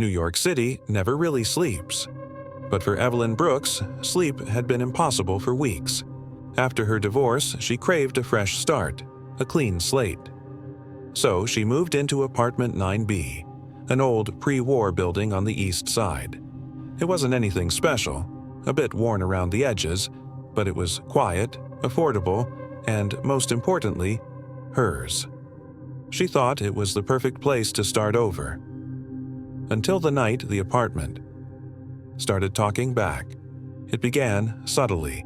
New York City never really sleeps. But for Evelyn Brooks, sleep had been impossible for weeks. After her divorce, she craved a fresh start, a clean slate. So she moved into apartment 9B, an old pre-war building on the east side. It wasn't anything special, a bit worn around the edges, but it was quiet, affordable, and most importantly, hers. She thought it was the perfect place to start over. Until the night the apartment started talking back. It began subtly.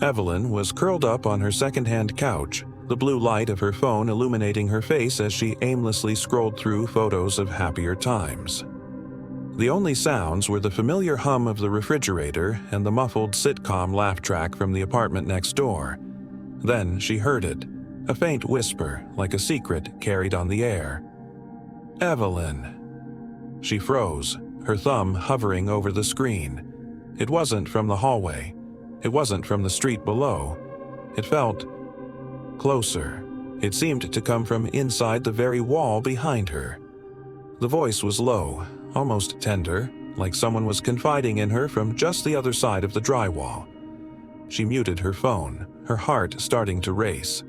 Evelyn was curled up on her second-hand couch, the blue light of her phone illuminating her face as she aimlessly scrolled through photos of happier times. The only sounds were the familiar hum of the refrigerator and the muffled sitcom laugh track from the apartment next door. Then she heard it, a faint whisper like a secret carried on the air. "Evelyn." She froze, her thumb hovering over the screen. It wasn't from the hallway. It wasn't from the street below. It felt closer. It seemed to come from inside the very wall behind her. The voice was low, almost tender, like someone was confiding in her from just the other side of the drywall. She muted her phone, her heart starting to race.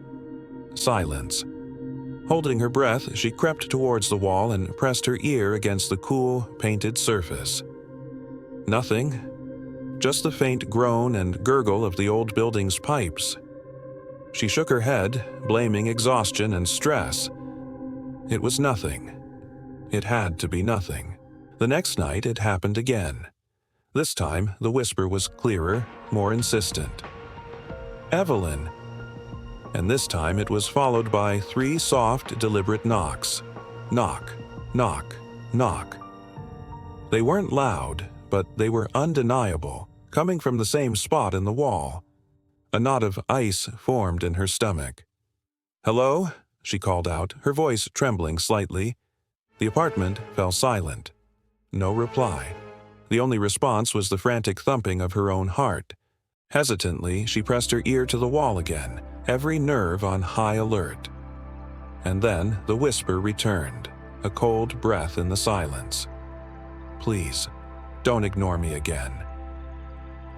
Silence. Holding her breath, she crept towards the wall and pressed her ear against the cool, painted surface. Nothing. Just the faint groan and gurgle of the old building's pipes. She shook her head, blaming exhaustion and stress. It was nothing. It had to be nothing. The next night it happened again. This time, the whisper was clearer, more insistent. "Evelyn." And this time it was followed by 3 soft, deliberate knocks. Knock, knock, knock. They weren't loud, but they were undeniable, coming from the same spot in the wall. A knot of ice formed in her stomach. "Hello?" she called out, her voice trembling slightly. The apartment fell silent. No reply. The only response was the frantic thumping of her own heart. Hesitantly, she pressed her ear to the wall again, every nerve on high alert. And then the whisper returned, a cold breath in the silence. "Please, don't ignore me again."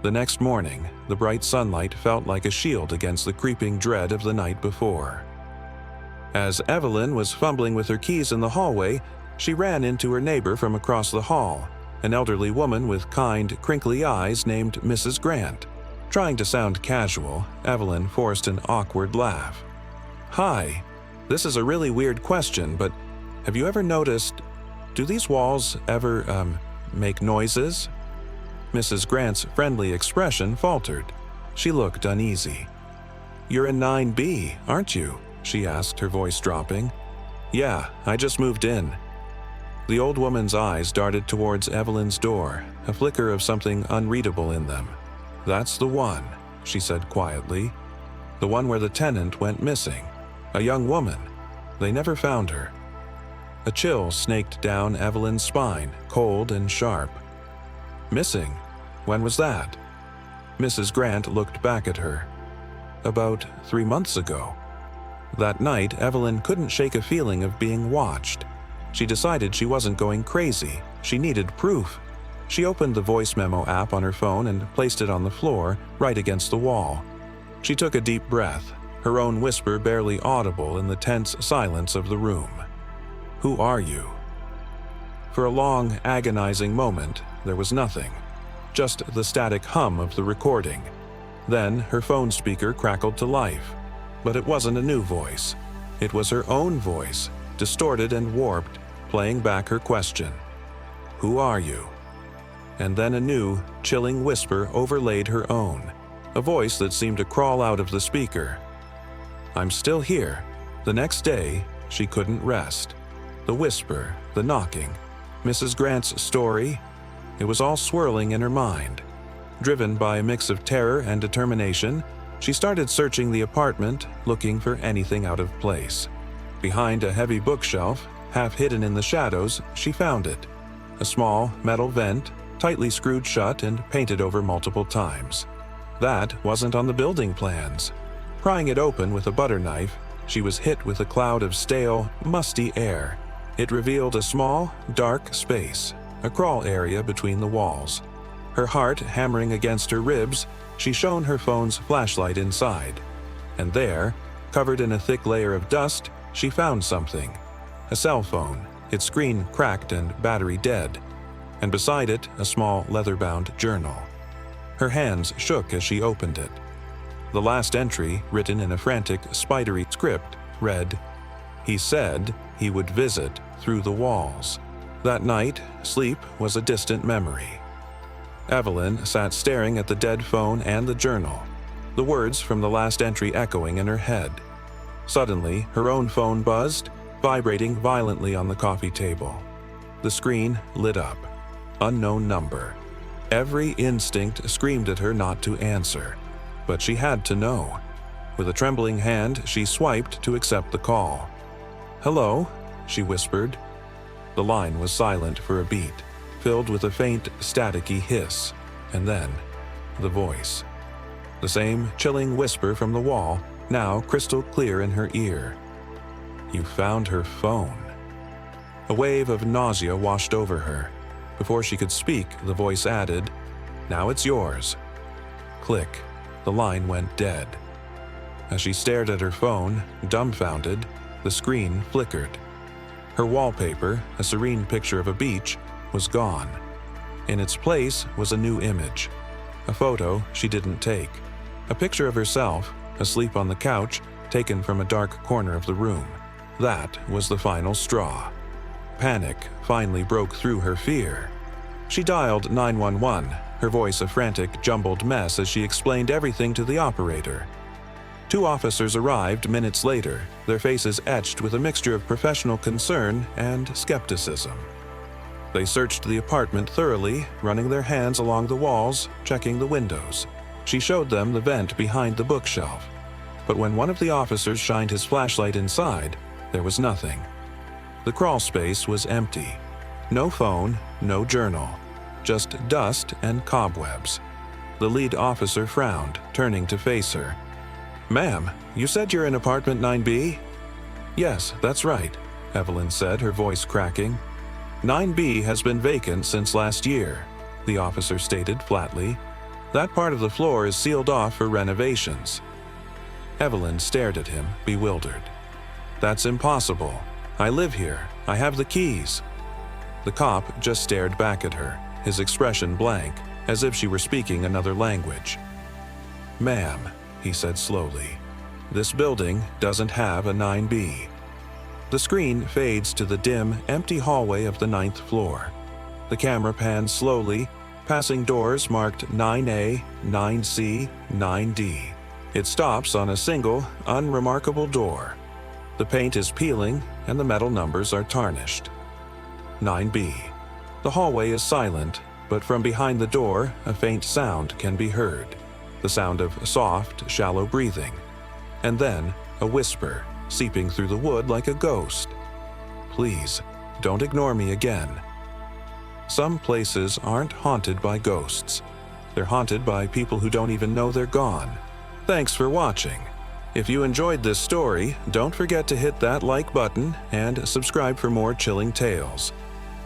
The next morning, the bright sunlight felt like a shield against the creeping dread of the night before. As Evelyn was fumbling with her keys in the hallway, she ran into her neighbor from across the hall, an elderly woman with kind, crinkly eyes named Mrs. Grant. Trying to sound casual, Evelyn forced an awkward laugh. "Hi, this is a really weird question, but have you ever noticed, do these walls ever, make noises?" Mrs. Grant's friendly expression faltered. She looked uneasy. "You're in 9B, aren't you?" she asked, her voice dropping. "Yeah, I just moved in." The old woman's eyes darted towards Evelyn's door, a flicker of something unreadable in them. "That's the one," she said quietly. "The one where the tenant went missing. A young woman. They never found her." A chill snaked down Evelyn's spine, cold and sharp. "Missing? When was that?" Mrs. Grant looked back at her. "About 3 months ago." That night, Evelyn couldn't shake a feeling of being watched. She decided she wasn't going crazy. She needed proof. She opened the voice memo app on her phone and placed it on the floor, right against the wall. She took a deep breath, her own whisper barely audible in the tense silence of the room. "Who are you?" For a long, agonizing moment, there was nothing. Just the static hum of the recording. Then her phone speaker crackled to life. But it wasn't a new voice. It was her own voice, distorted and warped, playing back her question. "Who are you?" And then a new, chilling whisper overlaid her own, a voice that seemed to crawl out of the speaker. "I'm still here." The next day, she couldn't rest. The whisper, the knocking, Mrs. Grant's story, it was all swirling in her mind. Driven by a mix of terror and determination, she started searching the apartment, looking for anything out of place. Behind a heavy bookshelf, half hidden in the shadows, she found it. A small metal vent, tightly screwed shut and painted over multiple times. That wasn't on the building plans. Prying it open with a butter knife, she was hit with a cloud of stale, musty air. It revealed a small, dark space, a crawl area between the walls. Her heart hammering against her ribs, she shone her phone's flashlight inside. And there, covered in a thick layer of dust, she found something. A cell phone, its screen cracked and battery dead, and beside it a small leather-bound journal. Her hands shook as she opened it. The last entry, written in a frantic, spidery script, read, "He said he would visit through the walls." That night, sleep was a distant memory. Evelyn sat staring at the dead phone and the journal, the words from the last entry echoing in her head. Suddenly, her own phone buzzed, vibrating violently on the coffee table. The screen lit up. Unknown number. Every instinct screamed at her not to answer, but she had to know. With a trembling hand, she swiped to accept the call. "Hello?" she whispered. The line was silent for a beat, filled with a faint, staticky hiss, and then the voice. The same chilling whisper from the wall, now crystal clear in her ear. "You found her phone." A wave of nausea washed over her. Before she could speak, the voice added, "Now it's yours." Click. The line went dead. As she stared at her phone, dumbfounded, the screen flickered. Her wallpaper, a serene picture of a beach, was gone. In its place was a new image. A photo she didn't take. A picture of herself, asleep on the couch, taken from a dark corner of the room. That was the final straw. Panic finally broke through her fear. She dialed 911, her voice a frantic, jumbled mess as she explained everything to the operator. 2 officers arrived minutes later, their faces etched with a mixture of professional concern and skepticism. They searched the apartment thoroughly, running their hands along the walls, checking the windows. She showed them the vent behind the bookshelf. But when one of the officers shined his flashlight inside, there was nothing. The crawl space was empty. No phone, no journal. Just dust and cobwebs. The lead officer frowned, turning to face her. "Ma'am, you said you're in apartment 9B?" "Yes, that's right," Evelyn said, her voice cracking. "9B has been vacant since last year," the officer stated flatly. "That part of the floor is sealed off for renovations." Evelyn stared at him, bewildered. "That's impossible. I live here. I have the keys." The cop just stared back at her, his expression blank, as if she were speaking another language. "Ma'am," he said slowly, "this building doesn't have a 9B. The screen fades to the dim, empty hallway of the 9th floor. The camera pans slowly, passing doors marked 9A, 9C, 9D. It stops on a single, unremarkable door. The paint is peeling, and the metal numbers are tarnished. 9B. The hallway is silent, but from behind the door, a faint sound can be heard. The sound of soft, shallow breathing. And then, a whisper, seeping through the wood like a ghost. "Please, don't ignore me again." Some places aren't haunted by ghosts. They're haunted by people who don't even know they're gone. Thanks for watching. If you enjoyed this story, don't forget to hit that like button and subscribe for more chilling tales.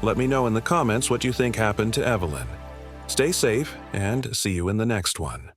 Let me know in the comments what you think happened to Evelyn. Stay safe and see you in the next one.